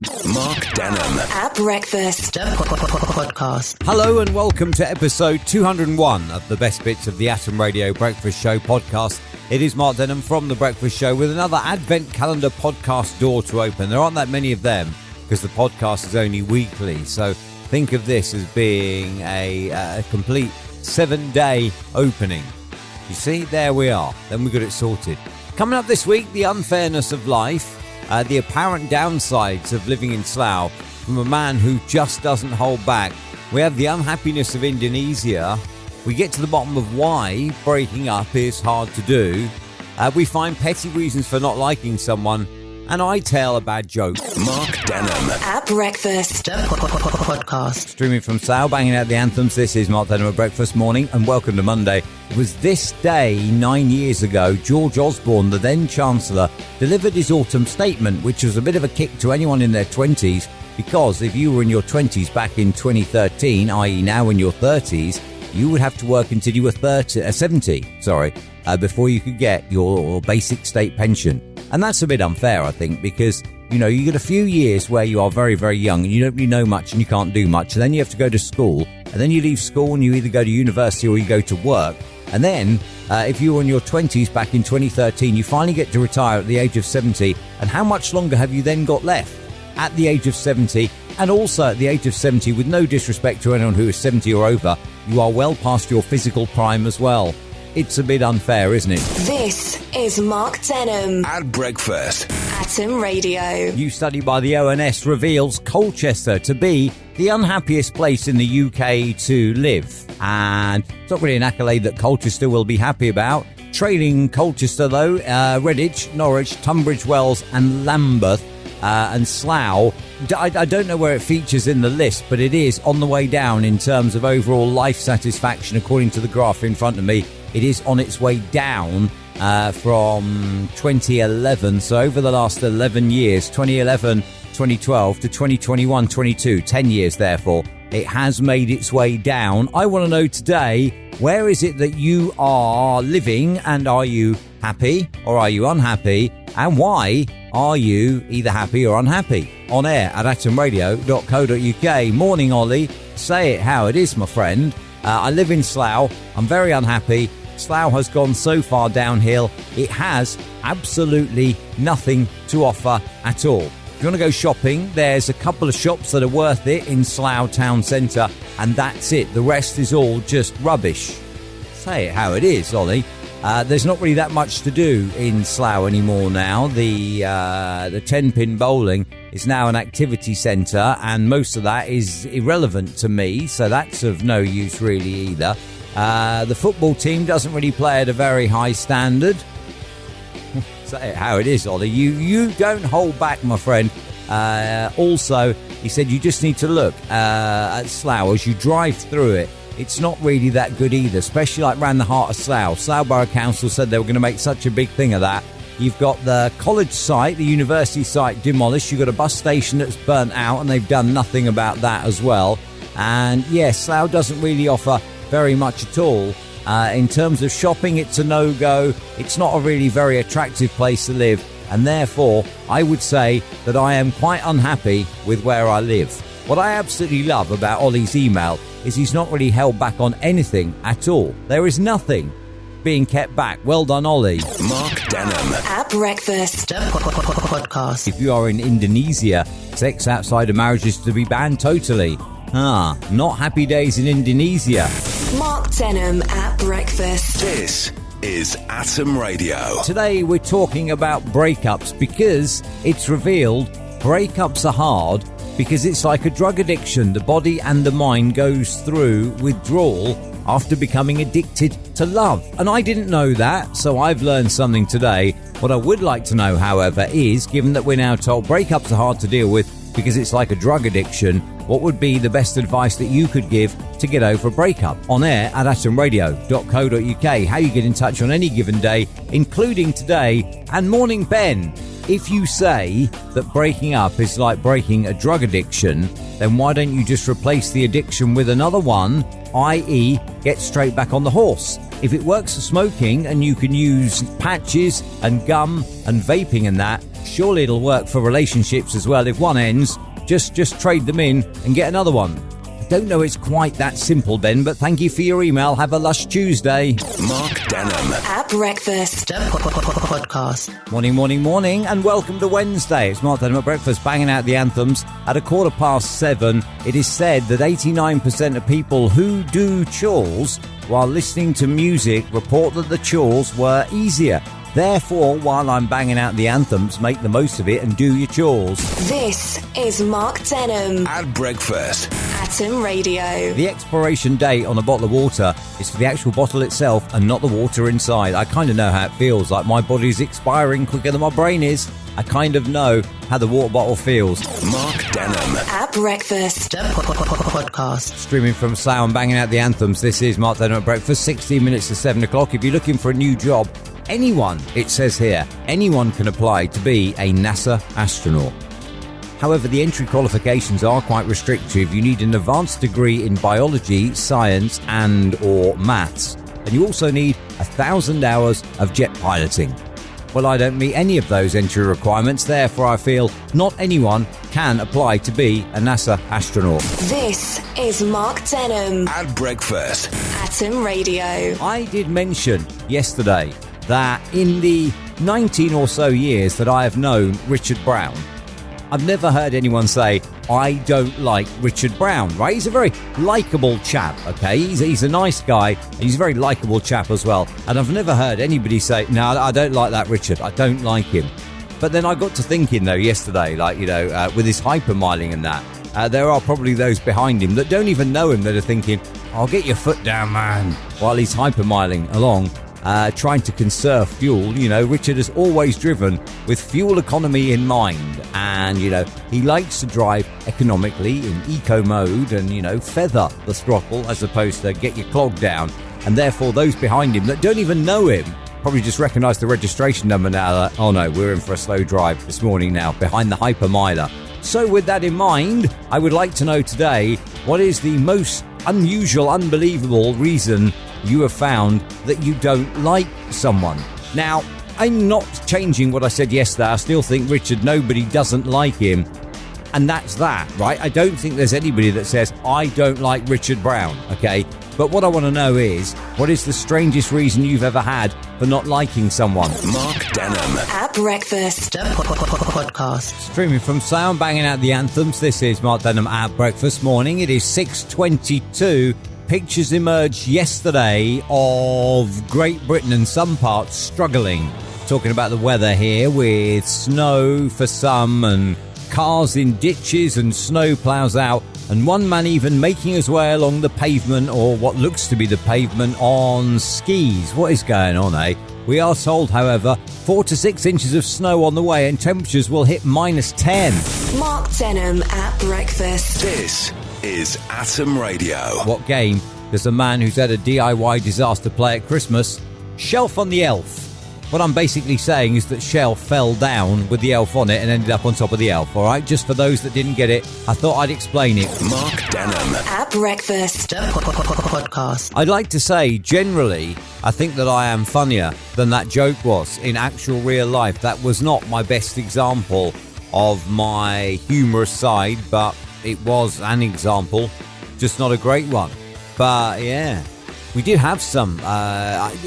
Mark Denholm at breakfast podcast. Hello and welcome to episode 201 of the Best Bits of the Atom Radio Breakfast Show podcast. It is Mark Denholm from The Breakfast Show with another Advent Calendar podcast door to open. There aren't that many of them because the podcast is only weekly. So think of this as being a complete 7-day opening. You see, there we are. Then we got it sorted. Coming up this week, the unfairness of life. The apparent downsides of living in Slough from a man who just doesn't hold back. We have the unhappiness of Indonesia. We get to the bottom of why breaking up is hard to do. We find petty reasons for not liking someone. And I tell a bad joke. Mark Denholm at breakfast podcast. Streaming from Slough, banging out the anthems. This is Mark Denholm at Breakfast Morning and welcome to Monday. It was this day 9 years ago, George Osborne, the then Chancellor, delivered his autumn statement, which was a bit of a kick to anyone in their 20s, because if you were in your 20s back in 2013, i.e. now in your 30s, you would have to work until you were 70, before you could get your basic state pension. And that's a bit unfair, I think, because, you know, you get a few years where you are very, very young and you don't really know much and you can't do much. And then you have to go to school and then you leave school and you either go to university or you go to work. And then if you were in your 20s back in 2013, you finally get to retire at the age of 70. And how much longer have you then got left at the age of 70? And also at the age of 70, with no disrespect to anyone who is 70 or over, you are well past your physical prime as well. It's a bit unfair, isn't it? This is Mark Denholm at breakfast. Atom Radio. New study by the ONS reveals Colchester to be the unhappiest place in the UK to live. And it's not really an accolade that Colchester will be happy about. Trailing Colchester, though, Redditch, Norwich, Tunbridge Wells and Lambeth and Slough. I don't know where it features in the list, but it is on the way down in terms of overall life satisfaction, according to the graph in front of me. It is on its way down from 2011. So over the last 11 years, 2011, 2012 to 2021, 22, 10 years therefore, it has made its way down. I want to know today, where is it that you are living and are you happy or are you unhappy? And why are you either happy or unhappy? On air at atomradio.co.uk. Morning, Ollie. Say it how it is, my friend. I live in Slough. I'm very unhappy. Slough has gone so far downhill. It has absolutely nothing to offer at all. If you want to go shopping, there's a couple of shops that are worth it in Slough town centre, and that's it. The rest is all just rubbish. Say it how it is, Ollie. There's not really that much to do in Slough anymore now. The 10-pin bowling is now an activity centre, and most of that is irrelevant to me, so that's of no use really either. The football team doesn't really play at a very high standard. Say it how it is, Ollie. You don't hold back, my friend. Also, he said you just need to look at Slough as you drive through it. It's not really that good either, especially like around the heart of Slough. Slough Borough Council said they were going to make such a big thing of that. You've got the college site, the university site demolished. You've got a bus station that's burnt out and they've done nothing about that as well. And yes, Slough doesn't really offer very much at all. In terms of shopping, it's a no-go. It's not a really very attractive place to live. And therefore, I would say that I am quite unhappy with where I live. What I absolutely love about Ollie's email is he's not really held back on anything at all. There is nothing being kept back. Well done, Ollie. Mark Denholm at breakfast podcast. If you are in Indonesia, sex outside of marriage is to be banned totally. Not happy days in Indonesia. Mark Denholm at breakfast. This is Atom Radio. Today we're talking about breakups because it's revealed breakups are hard because it's like a drug addiction. The body and the mind goes through withdrawal after becoming addicted to love. And I didn't know that, so I've learned something today. What I would like to know, however, is, given that we're now told breakups are hard to deal with because it's like a drug addiction, what would be the best advice that you could give to get over a breakup? On air at atomradio.co.uk. How you get in touch on any given day, including today. And morning, Ben. if you say that breaking up is like breaking a drug addiction, then why don't you just replace the addiction with another one, i.e. get straight back on the horse? If it works for smoking and you can use patches and gum and vaping and that, surely it'll work for relationships as well. If one ends, just trade them in and get another one. I don't know it's quite that simple, Ben, but thank you for your email. Have a lush Tuesday. Mark Denham. At breakfast. Podcast. Morning, and welcome to Wednesday. It's Mark Denham at breakfast, banging out the anthems at 7:15. It is said that 89% of people who do chores while listening to music report that the chores were easier. Therefore, while I'm banging out the anthems, make the most of it and do your chores. This is Mark Denham. At breakfast. Atom Radio. The expiration date on a bottle of water is for the actual bottle itself and not the water inside. I kind of know how it feels, like my body's expiring quicker than my brain is. I kind of know how the water bottle feels. Mark Denham. At breakfast. Podcast. Streaming from Slough and banging out the anthems, this is Mark Denham at breakfast, 16 minutes to 7 o'clock. If you're looking for a new job, anyone, it says here, anyone can apply to be a NASA astronaut. However, the entry qualifications are quite restrictive. You need an advanced degree in biology, science and or maths. And you also need 1,000 hours of jet piloting. Well, I don't meet any of those entry requirements. Therefore, I feel not anyone can apply to be a NASA astronaut. This is Mark Denham. At breakfast. Atom Radio. I did mention yesterday that in the 19 or so years that I have known Richard Brown, I've never heard anyone say, I don't like Richard Brown, right? He's a very likeable chap, okay? He's a nice guy, and he's a very likeable chap as well. And I've never heard anybody say, no, I don't like that Richard. I don't like him. But then I got to thinking, though, yesterday, with his hypermiling and that, there are probably those behind him that don't even know him that are thinking, I'll get your foot down, man, while he's hypermiling along. Trying to conserve fuel. Richard has always driven with fuel economy in mind, and he likes to drive economically in eco mode and feather the throttle as opposed to get your clog down. And therefore those behind him that don't even know him probably just recognise the registration number now. Oh no, we're in for a slow drive this morning now behind the hypermiler. So with that in mind, I would like to know today, what is the most unusual, unbelievable reason you have found that you don't like someone? Now, I'm not changing what I said yesterday. I still think Richard, nobody doesn't like him. And that's that, right? I don't think there's anybody that says, I don't like Richard Brown, okay? But what I want to know is, what is the strangest reason you've ever had for not liking someone? Mark Denham. At breakfast. Podcast. Streaming from Sound, banging out the anthems. This is Mark Denham at breakfast morning. It is 6:22. Pictures emerged yesterday of Great Britain and some parts struggling. Talking about the weather here with snow for some and cars in ditches and snow plows out, and one man even making his way along the pavement, or what looks to be the pavement, on skis. What is going on, eh? We are told, however, 4 to 6 inches of snow on the way and temperatures will hit -10. Mark Denham at breakfast. This is Atom Radio. What game does a man who's had a DIY disaster play at Christmas? Shelf on the Elf. What I'm basically saying is that Shelf fell down with the elf on it and ended up on top of the elf, all right? Just for those that didn't get it, I thought I'd explain it. Mark Denham. At breakfast. Podcast. I'd like to say, generally, I think that I am funnier than that joke was in actual real life. That was not my best example of my humorous side, but it was an example, just not a great one. But yeah, we did have some.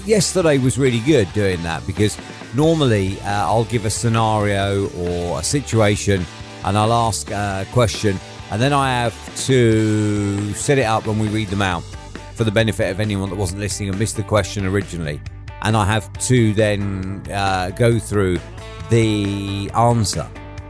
Yesterday was really good doing that, because normally I'll give a scenario or a situation and I'll ask a question, and then I have to set it up when we read them out for the benefit of anyone that wasn't listening and missed the question originally. And I have to then go through the answer.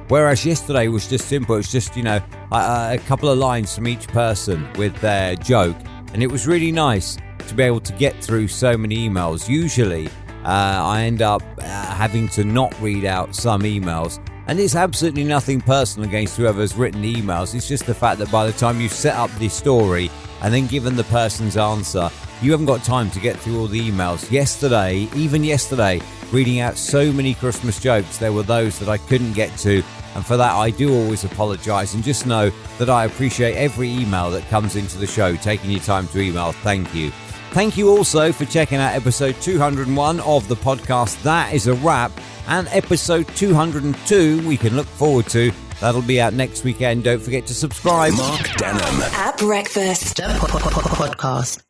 Whereas yesterday was just simple. It's just, a couple of lines from each person with their joke. And it was really nice to be able to get through so many emails. Usually, I end up having to not read out some emails. And it's absolutely nothing personal against whoever's written emails. It's just the fact that by the time you've set up the story and then given the person's answer, you haven't got time to get through all the emails. Even yesterday, reading out so many Christmas jokes, there were those that I couldn't get to. And for that, I do always apologise. And just know that I appreciate every email that comes into the show, taking your time to email. Thank you. Thank you also for checking out episode 201 of the podcast. That is a wrap. And episode 202 we can look forward to. That'll be out next weekend. Don't forget to subscribe. Mark Denham. At breakfast. Podcast.